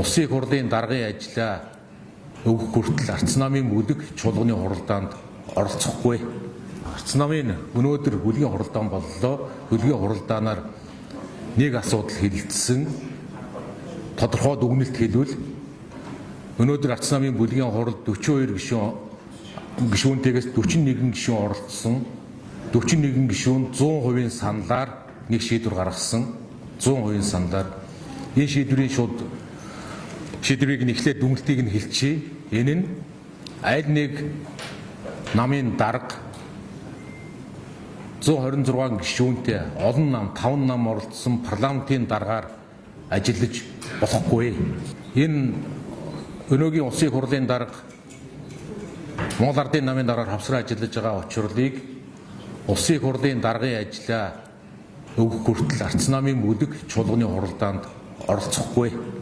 Улсын их хурлын даргын ажлаа өгөх хүртэл арц намын бүлэг чуулганы хуралдаанд оролцохгүй. Арц намын өнөөдөр бүлгийн хуралдаан боллоо. Бүлгийн хуралдаанаар нэг асуудал хэлэлцсэн. Тодорхой дүгнэлт хэлвэл өнөөдөр арц намын бүлгийн хурал 42 гишүүнтэйгээс 41 гишүүн оролцсон. 41 гишүүн 100% саналаар нэг шийдвэр гаргасан. 100% саналаар энэ шийдвэрийг эхлээд дүгнэлтийг нь хэлчихье. Энэ нь аль нэг намын дарга 126 гишүүнтэй олон нам 5 нам оролцсон парламентын даргаар ажиллаж болохгүй. Энэ өнөөгийн улсын их хурлын дарга Монгол Ардын намын даргаар хавсран ажиллаж байгаа учрлыг улсын их хурлын даргын ажлаа өгөх хүртэл арц намын бүлэг чуулганы хуралдаанд оролцохгүй.